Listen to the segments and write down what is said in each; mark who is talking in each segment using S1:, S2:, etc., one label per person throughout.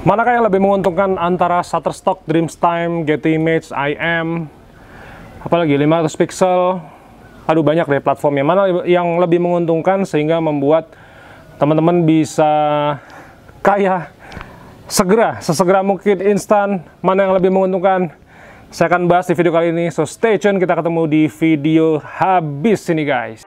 S1: Manakah yang lebih menguntungkan antara Shutterstock, Dreamtime, Getty Images, IM, apalagi 500 pixel? Aduh, banyak deh platformnya. Mana yang lebih menguntungkan sehingga membuat teman-teman bisa kaya segera, sesegera mungkin, instan? Mana yang lebih menguntungkan? Saya akan bahas di video kali ini, so stay tune, kita ketemu di video habis ini guys.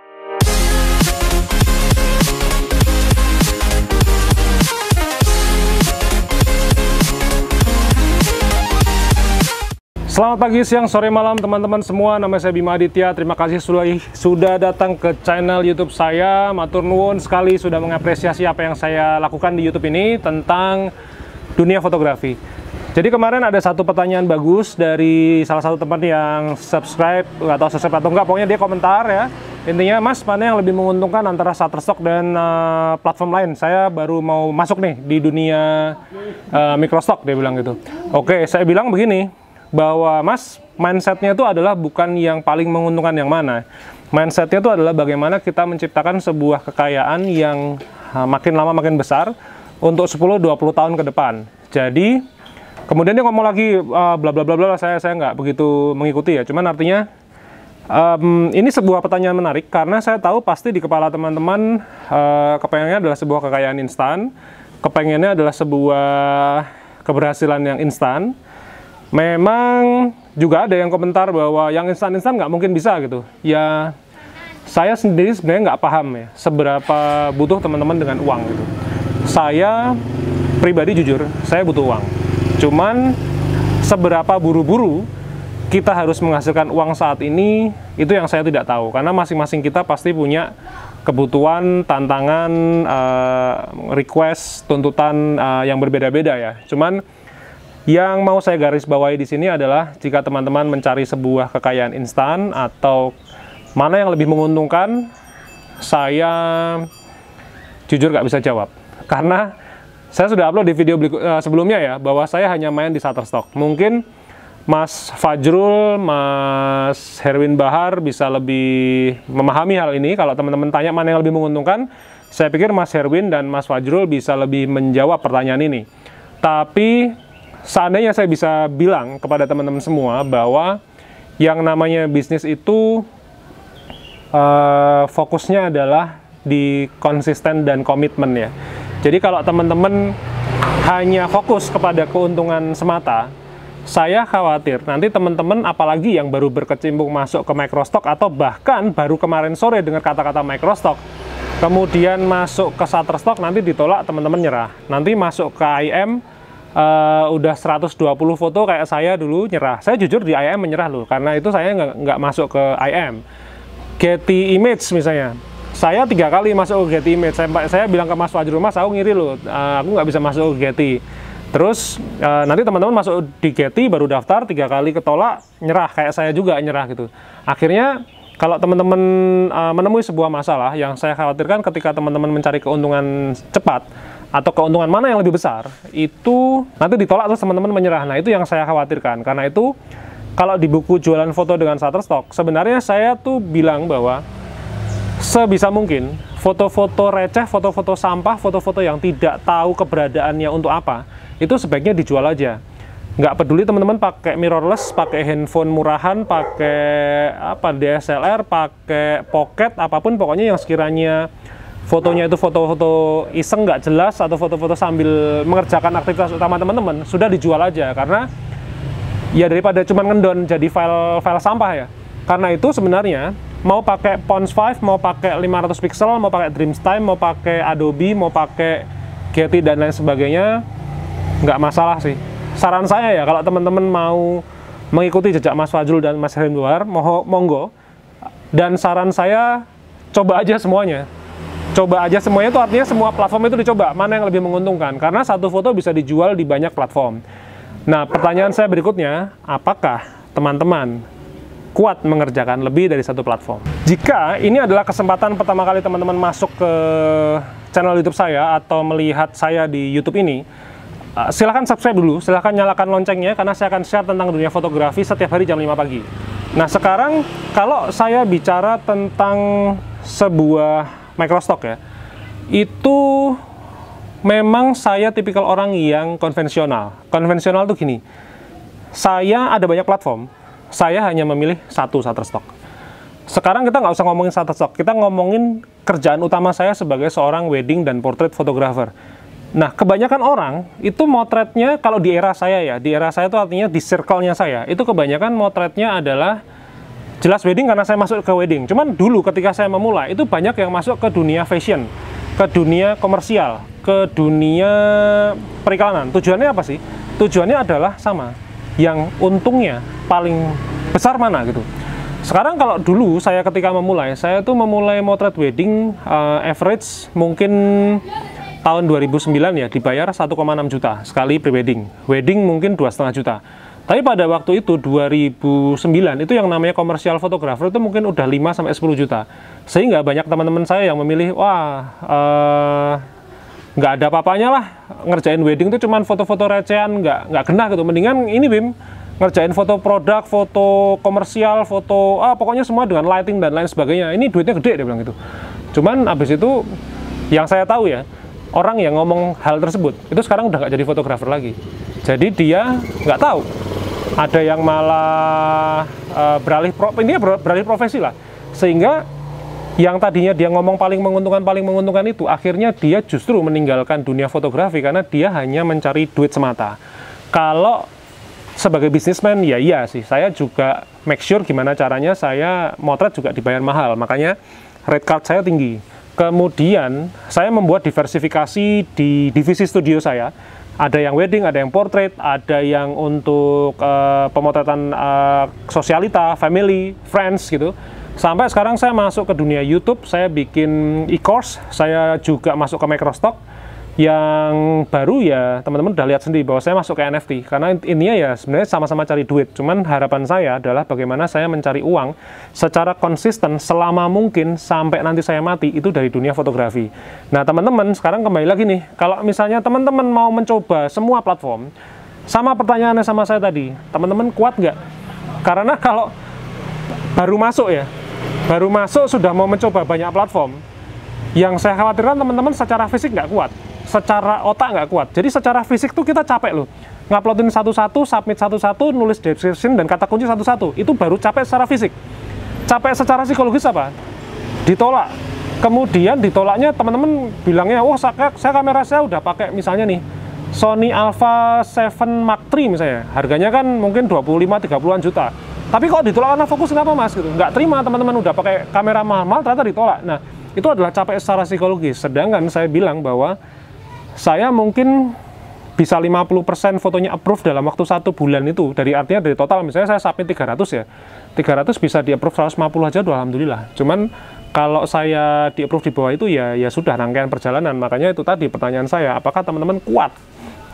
S1: Selamat pagi, siang, sore, malam teman-teman semua. Nama saya Bima Aditya. Terima kasih sudah datang ke channel YouTube saya. Matur nuwun sekali sudah mengapresiasi apa yang saya lakukan di YouTube ini tentang dunia fotografi. Jadi kemarin ada satu pertanyaan bagus dari salah satu teman yang subscribe, nggak tahu subscribe atau enggak, pokoknya dia komentar ya. Intinya, Mas, mana yang lebih menguntungkan antara Shutterstock dan platform lain? Saya baru mau masuk nih di dunia microstock, dia bilang gitu. Oke, saya bilang begini, bahwa Mas, mindsetnya itu adalah bukan yang paling menguntungkan yang mana. Mindsetnya itu adalah bagaimana kita menciptakan sebuah kekayaan yang makin lama makin besar untuk 10-20 tahun ke depan. Jadi, kemudian dia ngomong lagi, bla bla bla bla, saya nggak begitu mengikuti ya. Cuman artinya, ini sebuah pertanyaan menarik, karena saya tahu pasti di kepala teman-teman kepengennya adalah sebuah kekayaan instan, kepengennya adalah sebuah keberhasilan yang instan. Memang juga ada yang komentar bahwa yang instan-instan nggak mungkin bisa gitu. Ya, saya sendiri sebenarnya nggak paham ya seberapa butuh teman-teman dengan uang gitu. Saya pribadi jujur, saya butuh uang. Cuman seberapa buru-buru kita harus menghasilkan uang saat ini, itu yang saya tidak tahu. Karena masing-masing kita pasti punya kebutuhan, tantangan, request, tuntutan yang berbeda-beda ya. Cuman yang mau saya garis bawahi di sini adalah jika teman-teman mencari sebuah kekayaan instan atau mana yang lebih menguntungkan, saya jujur nggak bisa jawab. Karena saya sudah upload di video sebelumnya ya, bahwa saya hanya main di Shutterstock. Mungkin Mas Fajrul, Mas Herwin Bahar bisa lebih memahami hal ini. Kalau teman-teman tanya mana yang lebih menguntungkan, saya pikir Mas Herwin dan Mas Fajrul bisa lebih menjawab pertanyaan ini. Tapi seandainya saya bisa bilang kepada teman-teman semua bahwa yang namanya bisnis itu fokusnya adalah di konsisten dan komitmen ya. Jadi kalau teman-teman hanya fokus kepada keuntungan semata, saya khawatir nanti teman-teman apalagi yang baru berkecimpung masuk ke microstock atau bahkan baru kemarin sore dengar kata-kata microstock, kemudian masuk ke Shutterstock nanti ditolak, teman-teman nyerah. Nanti masuk ke IM udah 120 foto kayak saya dulu nyerah. Saya jujur di IM menyerah loh, karena itu saya nggak masuk ke IM. Getty Image misalnya, saya 3 kali masuk ke Getty Image. Saya bilang ke Mas Fajrul, Mas, aku ngiri loh, aku nggak bisa masuk ke Getty. Terus nanti teman-teman masuk di Getty baru daftar 3 kali ketolak, nyerah, kayak saya juga nyerah gitu. Akhirnya kalau teman-teman menemui sebuah masalah, yang saya khawatirkan ketika teman-teman mencari keuntungan cepat atau keuntungan mana yang lebih besar, itu nanti ditolak terus teman-teman menyerah. Nah, itu yang saya khawatirkan. Karena itu, kalau di buku jualan foto dengan Shutterstock, sebenarnya saya tuh bilang bahwa sebisa mungkin foto-foto receh, foto-foto sampah, foto-foto yang tidak tahu keberadaannya untuk apa, itu sebaiknya dijual aja. Nggak peduli teman-teman pakai mirrorless, pakai handphone murahan, pakai DSLR, pakai pocket, apapun, pokoknya yang sekiranya fotonya itu foto-foto iseng nggak jelas atau foto-foto sambil mengerjakan aktivitas utama teman-teman, sudah dijual aja. Karena ya daripada cuma ngendon jadi file sampah ya. Karena itu sebenarnya mau pakai Pons 5, mau pakai 500 pixel, mau pakai Dreamtime, mau pakai Adobe, mau pakai Getty dan lain sebagainya, nggak masalah sih. Saran saya ya, kalau teman-teman mau mengikuti jejak Mas Fajrul dan Mas Herwin Bahar, monggo. Dan saran saya, coba aja semuanya. Coba aja semuanya itu artinya semua platform itu dicoba, mana yang lebih menguntungkan. Karena satu foto bisa dijual di banyak platform. Nah, pertanyaan saya berikutnya, apakah teman-teman kuat mengerjakan lebih dari satu platform? Jika ini adalah kesempatan pertama kali teman-teman masuk ke channel YouTube saya atau melihat saya di YouTube ini, silahkan subscribe dulu, silahkan nyalakan loncengnya, karena saya akan share tentang dunia fotografi setiap hari jam 5 pagi. Nah, sekarang kalau saya bicara tentang sebuah microstock ya, itu memang saya tipikal orang yang konvensional. Konvensional tuh gini, saya ada banyak platform, saya hanya memilih satu Shutterstock. Sekarang kita nggak usah ngomongin Shutterstock, kita ngomongin kerjaan utama saya sebagai seorang wedding dan portrait photographer. Nah, kebanyakan orang itu motretnya, kalau di era saya ya, di era saya itu artinya di circle-nya saya, itu kebanyakan motretnya adalah jelas wedding karena saya masuk ke wedding. Cuman dulu ketika saya memulai, itu banyak yang masuk ke dunia fashion, ke dunia komersial, ke dunia periklanan. Tujuannya apa sih? Tujuannya adalah sama, yang untungnya paling besar mana gitu. Sekarang kalau dulu saya ketika memulai, saya tuh memulai motret wedding average mungkin tahun 2009 ya, dibayar 1,6 juta sekali pre-wedding. Wedding mungkin 2,5 juta. Tapi pada waktu itu 2009 itu yang namanya komersial fotografer itu mungkin udah 5-10 juta. Sehingga banyak teman-teman saya yang memilih, wah nggak ada apa-apanya lah, ngerjain wedding itu cuman foto-foto recehan, nggak kena gitu. Mendingan ini Bim, ngerjain foto produk, foto komersial, foto pokoknya semua dengan lighting dan lain sebagainya. Ini duitnya gede, dia bilang gitu. Cuman abis itu yang saya tahu ya, orang yang ngomong hal tersebut itu sekarang udah nggak jadi fotografer lagi. Jadi dia nggak tahu. Ada yang malah beralih profesi lah. Sehingga yang tadinya dia ngomong paling menguntungkan itu akhirnya dia justru meninggalkan dunia fotografi karena dia hanya mencari duit semata. Kalau sebagai bisnismen ya iya sih, saya juga make sure gimana caranya saya motret juga dibayar mahal. Makanya rate card saya tinggi. Kemudian saya membuat diversifikasi di divisi studio saya. Ada yang wedding, ada yang portrait, ada yang untuk pemotretan sosialita, family, friends gitu. Sampai sekarang saya masuk ke dunia YouTube, saya bikin e-course, saya juga masuk ke Microstock. Yang baru ya teman-teman udah lihat sendiri bahwa saya masuk ke NFT. Karena intinya ya sebenarnya sama-sama cari duit. Cuman harapan saya adalah bagaimana saya mencari uang secara konsisten selama mungkin sampai nanti saya mati itu dari dunia fotografi. Nah teman-teman sekarang kembali lagi nih. Kalau misalnya teman-teman mau mencoba semua platform, sama pertanyaannya sama saya tadi, teman-teman kuat nggak? Karena kalau baru masuk ya, baru masuk sudah mau mencoba banyak platform, yang saya khawatirkan teman-teman secara fisik nggak kuat, secara otak nggak kuat. Jadi secara fisik tuh kita capek loh, nguploadin satu-satu, submit satu-satu, nulis description dan kata kunci satu-satu, itu baru capek secara fisik. Capek secara psikologis apa? Ditolak. Kemudian ditolaknya teman-teman bilangnya, wah saya kamera saya udah pakai misalnya nih Sony Alpha 7 Mark III misalnya, harganya kan mungkin 25-30an juta. Tapi kok ditolak karena fokus kenapa mas? Gitu. Nggak terima teman-teman udah pakai kamera mahal-mahal ternyata ditolak. Nah itu adalah capek secara psikologis. Sedangkan saya bilang bahwa saya mungkin bisa 50% fotonya approve dalam waktu 1 bulan itu. Artinya dari total misalnya saya submit 300 ya. 300 bisa di approve 150 aja udah alhamdulillah. Cuman kalau saya di approve di bawah itu ya sudah rangkaian perjalanan. Makanya itu tadi pertanyaan saya, apakah teman-teman kuat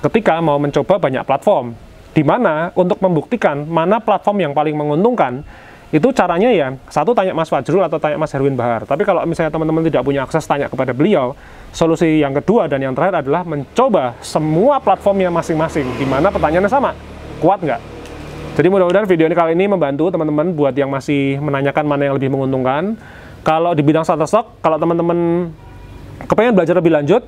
S1: ketika mau mencoba banyak platform? Di mana untuk membuktikan mana platform yang paling menguntungkan, itu caranya ya, satu tanya Mas Fajrul atau tanya Mas Herwin Bahar. Tapi kalau misalnya teman-teman tidak punya akses tanya kepada beliau, solusi yang kedua dan yang terakhir adalah mencoba semua platformnya masing-masing. Di mana pertanyaannya sama, kuat nggak? Jadi mudah-mudahan video ini kali ini membantu teman-teman buat yang masih menanyakan mana yang lebih menguntungkan. Kalau di bidang Shutterstock, kalau teman-teman kepengen belajar lebih lanjut,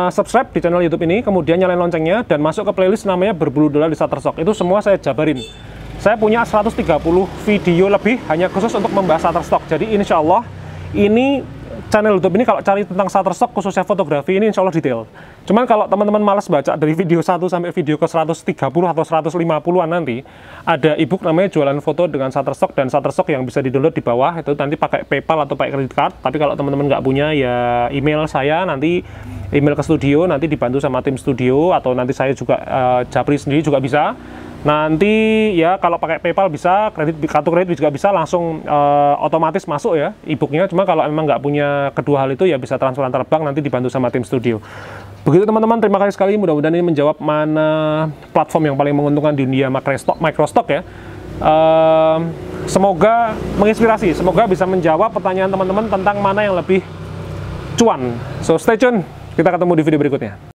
S1: subscribe di channel YouTube ini, kemudian nyalain loncengnya, dan masuk ke playlist namanya Berbulu Dolar di Shutterstock. Itu semua saya jabarin. Saya punya 130 video lebih hanya khusus untuk membahas Shutterstock. Jadi insya Allah ini channel YouTube ini kalau cari tentang Shutterstock khususnya fotografi ini insya Allah detail. Cuman kalau teman-teman malas baca dari video 1 sampai video ke 130 atau 150-an nanti, ada ebook namanya Jualan Foto dengan Shutterstock, dan Shutterstock yang bisa di-download di bawah, itu nanti pakai PayPal atau pakai credit card. Tapi kalau teman-teman nggak punya ya email saya, nanti email ke studio, nanti dibantu sama tim studio, atau nanti saya juga japri sendiri juga bisa. Nanti ya kalau pakai PayPal bisa, kartu kredit juga bisa, langsung otomatis masuk ya e-booknya. Cuma kalau memang nggak punya kedua hal itu ya bisa transfer antar bank, nanti dibantu sama tim studio. Begitu teman-teman, terima kasih sekali. Mudah-mudahan ini menjawab mana platform yang paling menguntungkan di dunia microstock ya. Semoga menginspirasi, semoga bisa menjawab pertanyaan teman-teman tentang mana yang lebih cuan. So stay tune, kita ketemu di video berikutnya.